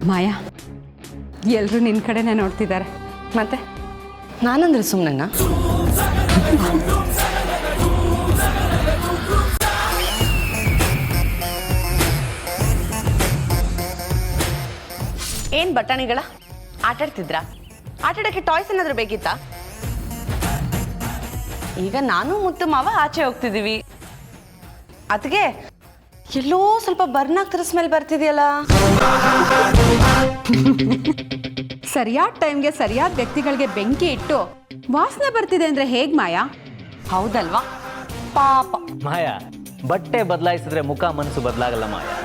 ಮಾಯಾ, ಎಲ್ಲರೂ ನಿನ್ನ ಕಡೆನೇ ನೋಡ್ತಿದ್ದಾರೆ. ಮತ್ತೆ ನಾನಂದ್ರೆ ಸುಮ್ಮನೆನಾ? ಏನ್ ಬಟಾಣಿಗಳ ಆಟಾಡ್ತಿದ್ರಾ? ಆಟಾಡಕ್ಕೆ ಟಾಯ್ಸ್ ಏನಾದ್ರೂ ಬೇಕಿತ್ತಾ? ಈಗ ನಾನು ಮುತ್ತು ಮಾವ ಆಚೆ ಹೋಗ್ತಿದೀವಿ. ಅದಕ್ಕೆ ಎಲ್ಲೋ ಸ್ವಲ್ಪ ಬರ್ನ್ ಆಗ್ತಿರೋ ಸ್ಮೆಲ್ ಬರ್ತಿದೆಯಲ್ಲ. ಸರಿಯಾದ ಟೈಮ್ಗೆ ಸರಿಯಾದ ವ್ಯಕ್ತಿಗಳಿಗೆ ಬೆಂಕಿ ಇಟ್ಟು ವಾಸನೆ ಬರ್ತಿದೆ ಅಂದ್ರೆ ಹೇಗ್ ಮಾಯಾ? ಹೌದಲ್ವಾ ಪಾಪ. ಮಾಯಾ, ಬಟ್ಟೆ ಬದಲಾಯಿಸಿದ್ರೆ ಮುಖ ಮನಸ್ಸು ಬದಲಾಗಲ್ಲ ಮಾಯಾ.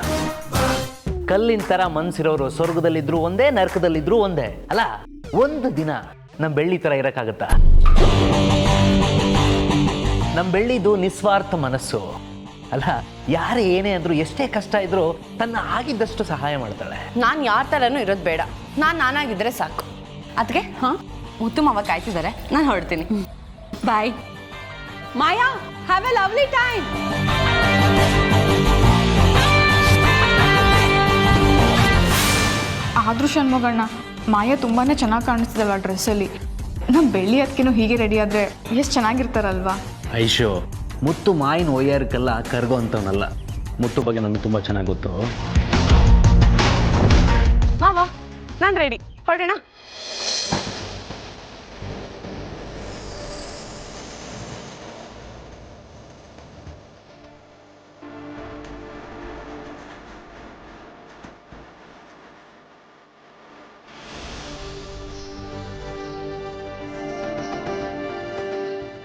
ಕಲ್ಲಿನ ತರ ಮನ್ಸಿರೋರು ಸ್ವರ್ಗದಲ್ಲಿದ್ರು ಒಂದೇ, ನರಕದಲ್ಲಿದ್ರು ಒಂದೇ ಅಲ್ಲ. ಒಂದು ದಿನ ನಮ್ ಬೆಳ್ಳಿ ತರ ಇರಕ್ಕಾಗತ್ತಾ? ನಮ್ ಬೆಳ್ಳಿದು ನಿಸ್ವಾರ್ಥ ಮನಸ್ಸು ಅಲ್ಲ. ಯಾರೇ ಏನೇ ಅಂದ್ರು, ಎಷ್ಟೇ ಕಷ್ಟ ಇದ್ರು ತನ್ನ ಆಗಿದ್ದಷ್ಟು ಸಹಾಯ ಮಾಡ್ತಾಳೆ. ನಾನ್ ಯಾರ ತರನು ಇರೋದು ಬೇಡ, ನಾನಾಗಿದ್ರೆ ಸಾಕು. ಅದಕ್ಕೆ ಮುತ್ತು ಮಾವ ಕಾಯ್ತಿದ್ದಾರೆ, ನಾನು ಹೊರಡ್ತೀನಿ. ಬಾಯ್ ಮಾಯಾ, ಹ್ಯಾವ್ ಎ ಲವ್ಲಿ ಟೈಮ್. ಆದ್ರೂ ಷಣ್ಮುಗಣ್ಣ, ಮಾಯಾ ತುಂಬಾ ಚೆನ್ನಾಗಿ ಕಾಣಿಸ್ತಿದಲ್ಲ ಡ್ರೆಸ್ಸಲ್ಲಿ. ನಮ್ಮ ಬೆಳ್ಳಿ ಅದಕ್ಕೇನು ಹೀಗೆ ರೆಡಿ ಆದರೆ ಎಷ್ಟು ಚೆನ್ನಾಗಿರ್ತಾರಲ್ವಾ? ಐಶೋ, ಮುತ್ತು ಮಾಯಿನ ಒಯ್ಯಾರಕ್ಕೆಲ್ಲ ಕರ್ಗೋ ಅಂತವನಲ್ಲ. ಮುತ್ತು ಬಗ್ಗೆ ನನಗೆ ತುಂಬ ಚೆನ್ನಾಗಿ ಗೊತ್ತು. ಮಾವ, ನಾನು ರೆಡಿ, ಹೊರಡೋಣ.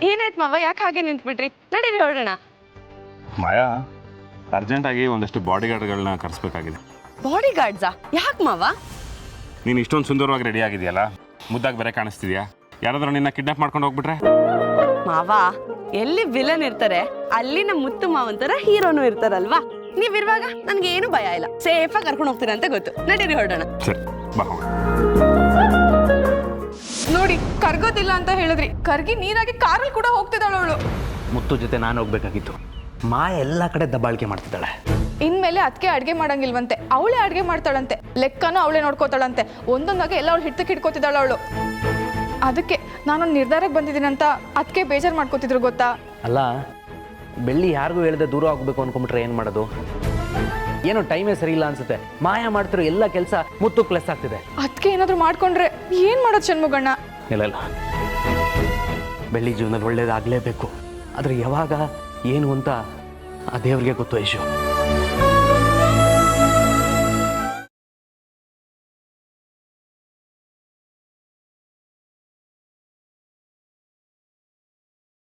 ಏನಾಯ್ತು ಮಾವ, ಯಾಕೆ ಹಾಗೆ ನಿಂತ್ಬಿಟ್ರಿ? ನಡೀರಿ ಹೊರಡೋಣ. ಮಾಯಾ, ಅರ್ಜೆಂಟಾಗಿ ಒಂದಷ್ಟು ಬಾಡಿ ಗಾರ್ಡ್ಗಳನ್ನ ಕರೆಸ್ಬೇಕಾಗಿದೆ. ಬಾಡಿ ಗಾರ್ಡ್ಸಾ? ಯಾಕೆ ಮಾವ? ನೀನು ಇಷ್ಟೊಂದು ಸುಂದರವಾಗಿ ರೆಡಿ ಆಗಿದೆಯಲ್ಲ, ಮುದ್ದಾಗಿ ಬೇರೆ ಕಾಣಿಸ್ತಿದ್ಯಾ. ಯಾರಾದ್ರೂ ನಿನ್ನ ಕಿಡ್ನಾಪ್ ಮಾಡ್ಕೊಂಡು ಹೋಗ್ಬಿಟ್ರೆ? ಮಾವ, ಎಲ್ಲಿ ವಿಲನ್ ಇರ್ತಾರೆ ಅಲ್ಲಿ ನಮ್ಮ ಮುತ್ತು ಮಾವಂತರ ಹೀರೋನು ಇರ್ತಾರಲ್ವಾ. ನೀವಿರುವಾಗ ನನ್ಗೆ ಏನು ಭಯ ಇಲ್ಲ, ಸೇಫಾಗಿ ಕರ್ಕೊಂಡು ಹೋಗ್ತೀರಾ ಅಂತ ಗೊತ್ತು. ನಡೀರಿ ಹೊರಡೋಣ. ಸರಿ ಬಾ. ನೋಡಿ, ಕರ್ಗೋದಿಲ್ಲ ಅಂತ ಹೇಳಿದ್ರಿ, ಕರ್ಗಿ ನೀರಾಗಿ ಕಾರಲ್ಲಿ ಕೂಡ ಹೋಗ್ತಿದ್ದಾಳು ಅವಳು. ಮುತ್ತು ಜೊತೆ ನಾನು ಹೋಗ್ಬೇಕಾಗಿತ್ತು. ಮಾಯ ಎಲ್ಲ ಕಡೆ ದಬ್ಬಾಳಿಕೆ ಮಾಡ್ತಿದ್ದಾಳೆ. ಇನ್ಮೇಲೆ ಅದಕ್ಕೆ ಅಡುಗೆ ಮಾಡಂಗಿಲ್ವಂತೆ, ಅವಳೇ ಅಡುಗೆ ಮಾಡ್ತಾಳಂತೆ, ಲೆಕ್ಕನೂ ಅವಳೇ ನೋಡ್ಕೋತಾಳಂತೆ. ಒಂದೊಂದಾಗೆ ಎಲ್ಲ ಅವಳು ಹಿಡ್ತಕ್ಕೆ ಹಿಡ್ಕೋತಿದ್ದಾಳು ಅವಳು. ಅದಕ್ಕೆ ನಾನೊಂದು ನಿರ್ಧಾರಕ್ಕೆ ಬಂದಿದ್ದೀನಿ ಅಂತ ಅದಕ್ಕೆ ಬೇಜಾರು ಮಾಡ್ಕೋತಿದ್ರು ಗೊತ್ತಾ? ಅಲ್ಲ, ಬೆಳ್ಳಿ ಯಾರಿಗೂ ಹೇಳದೆ ದೂರ ಹೋಗ್ಬೇಕು ಅನ್ಕೊಂಡ್ಬಿಟ್ರೆ ಏನು ಮಾಡೋದು? ಏನೋ ಟೈಮೇ ಸರಿ ಇಲ್ಲ ಅನ್ಸುತ್ತೆ. ಮಾಯ ಮಾಡ್ತಿರೋ ಎಲ್ಲ ಕೆಲಸ ಮುತ್ತು ಪ್ಲಸ್ ಆಗ್ತಿದೆ. ಅದಕ್ಕೆ ಏನಾದರೂ ಮಾಡ್ಕೊಂಡ್ರೆ ಏನು ಮಾಡೋದು ಷಣ್ಮುಗಣ್ಣ? ಇಲ್ಲ, ಬೆಳ್ಳಿ ಜೀವನದಲ್ಲಿ ಒಳ್ಳೇದಾಗಲೇಬೇಕು. ಆದರೆ ಯಾವಾಗ ಏನು ಅಂತ ಆ ದೇವ್ರಿಗೆ ಗೊತ್ತು ಐಶು.